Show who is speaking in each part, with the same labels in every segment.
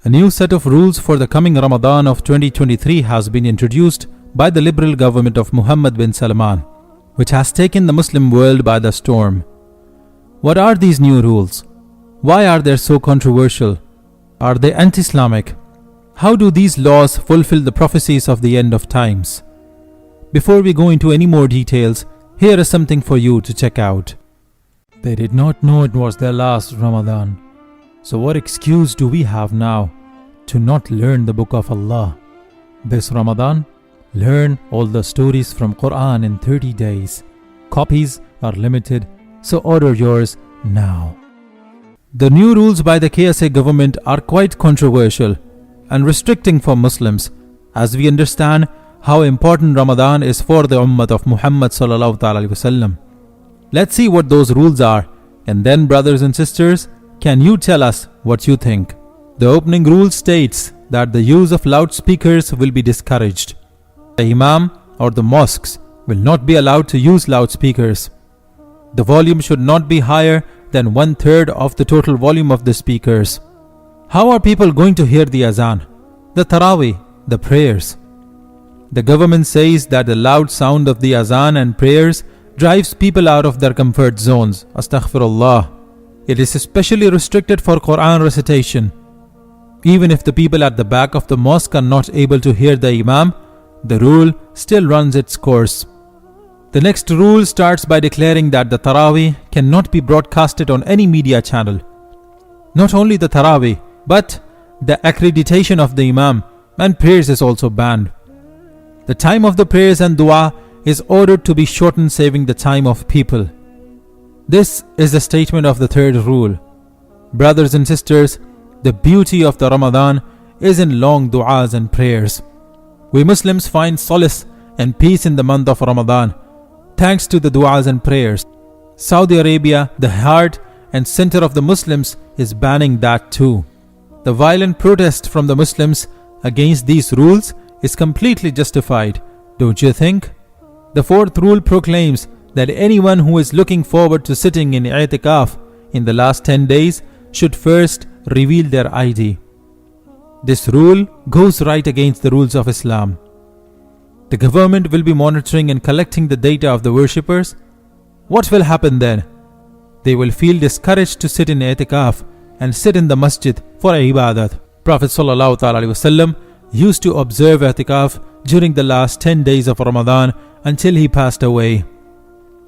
Speaker 1: A new set of rules for the coming Ramadan of 2023 has been introduced by the liberal government of Mohammed bin Salman, which has taken the Muslim world by the storm. What are these new rules? Why are they so controversial? Are they anti-Islamic? How do these laws fulfill the prophecies of the end of times? Before we go into any more details, here is something for you to check out. They did not know it was their last Ramadan. So what excuse do we have now to not learn the book of Allah? This Ramadan, learn all the stories from Quran in 30 days. Copies are limited, so order yours now. The new rules by the KSA government are quite controversial and restricting for Muslims, as we understand how important Ramadan is for the Ummah of Muhammad sallallahu alaihi wasallam. Let's see what those rules are, and then brothers and sisters, can you tell us what you think? The opening rule states that the use of loudspeakers will be discouraged. The Imam or the mosques will not be allowed to use loudspeakers. The volume should not be higher than 1/3 of the total volume of the speakers. How are people going to hear the azan, the tarawih, the prayers? The government says that the loud sound of the azan and prayers drives people out of their comfort zones. Astaghfirullah. It is especially restricted for Quran recitation. Even if the people at the back of the mosque are not able to hear the Imam, the rule still runs its course. The next rule starts by declaring that the Tarawih cannot be broadcasted on any media channel. Not only the Tarawih, but the accreditation of the Imam and prayers is also banned. The time of the prayers and dua is ordered to be shortened, saving the time of people. This is the statement of the third rule. Brothers and sisters, the beauty of the Ramadan is in long du'as and prayers. We Muslims find solace and peace in the month of Ramadan, thanks to the du'as and prayers. Saudi Arabia, the heart and center of the Muslims, is banning that too. The violent protest from the Muslims against these rules is completely justified, don't you think? The fourth rule proclaims that anyone who is looking forward to sitting in i'tikaf in the last 10 days should first reveal their ID. This rule goes right against the rules of Islam. The government will be monitoring and collecting the data of the worshippers. What will happen then? They will feel discouraged to sit in i'tikaf and sit in the masjid for ibadat. Prophet ﷺ used to observe i'tikaf during the last 10 days of Ramadan until he passed away.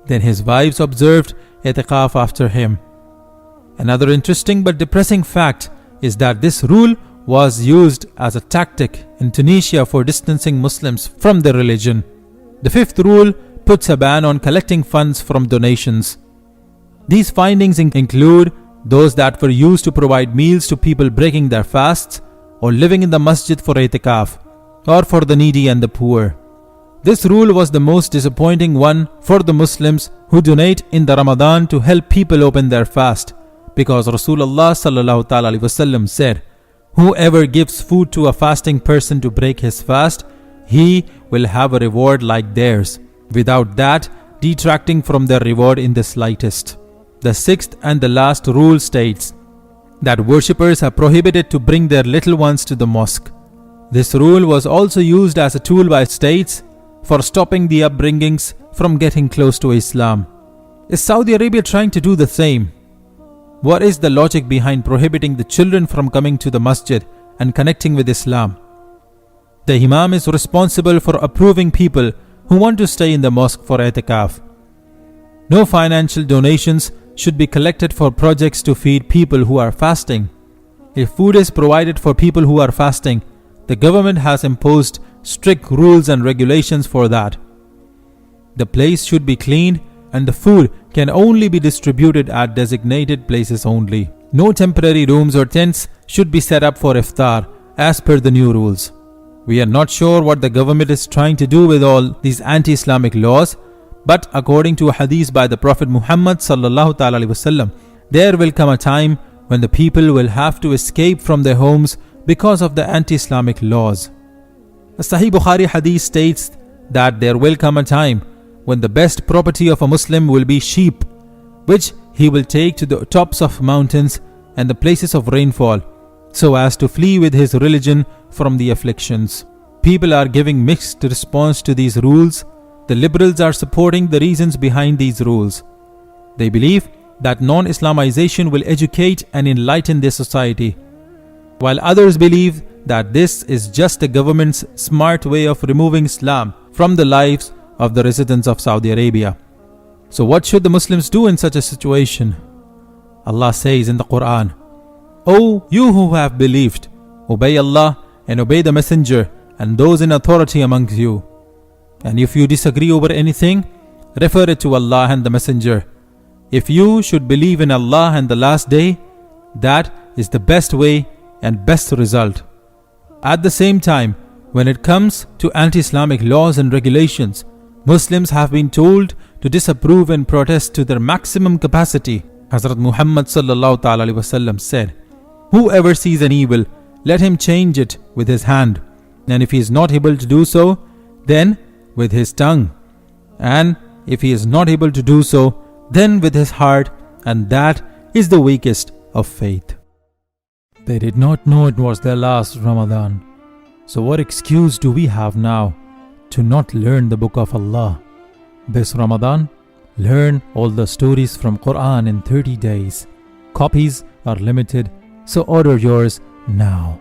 Speaker 1: Then his wives observed i'tikaf after him. Another interesting but depressing fact is that this rule was used as a tactic in Tunisia for distancing Muslims from their religion. The fifth rule puts a ban on collecting funds from donations. These findings include those that were used to provide meals to people breaking their fasts or living in the masjid for i'tikaf, or for the needy and the poor. This rule was the most disappointing one for the Muslims who donate in the Ramadan to help people open their fast, because Rasulullah sallallahu alaihi wasallam said, whoever gives food to a fasting person to break his fast, he will have a reward like theirs, without that detracting from their reward in the slightest. The sixth and the last rule states that worshippers are prohibited to bring their little ones to the mosque. This rule was also used as a tool by states for stopping the upbringings from getting close to Islam. Is Saudi Arabia trying to do the same? What is the logic behind prohibiting the children from coming to the masjid and connecting with Islam? The Imam is responsible for approving people who want to stay in the mosque for i'tikaf. No financial donations should be collected for projects to feed people who are fasting. If food is provided for people who are fasting, the government has imposed strict rules and regulations for that. The place should be cleaned and the food can only be distributed at designated places only. No temporary rooms or tents should be set up for iftar as per the new rules. We are not sure what the government is trying to do with all these anti-Islamic laws, but according to a hadith by the Prophet Muhammad sallallahu alaihi wasallam, there will come a time when the people will have to escape from their homes because of the anti-Islamic laws. A Sahih Bukhari hadith states that there will come a time when the best property of a Muslim will be sheep, which he will take to the tops of mountains and the places of rainfall, so as to flee with his religion from the afflictions. People are giving mixed response to these rules. The liberals are supporting the reasons behind these rules. They believe that non-Islamization will educate and enlighten their society, while others believe that this is just the government's smart way of removing Islam from the lives of the residents of Saudi Arabia. So what should the Muslims do in such a situation? Allah says in the Quran, "O you who have believed, obey Allah and obey the Messenger and those in authority amongst you. And if you disagree over anything, refer it to Allah and the Messenger. If you should believe in Allah and the last day, that is the best way and best result." At the same time, when it comes to anti-Islamic laws and regulations, Muslims have been told to disapprove and protest to their maximum capacity. Hazrat Muhammad sallallahu ta'ala alaihi wasallam said, "Whoever sees an evil, let him change it with his hand. And if he is not able to do so, then with his tongue. And if he is not able to do so, then with his heart, and that is the weakest of faith." They did not know it was their last Ramadan. So what excuse do we have now to not learn the book of Allah? This Ramadan, learn all the stories from Quran in 30 days. Copies are limited, so order yours now.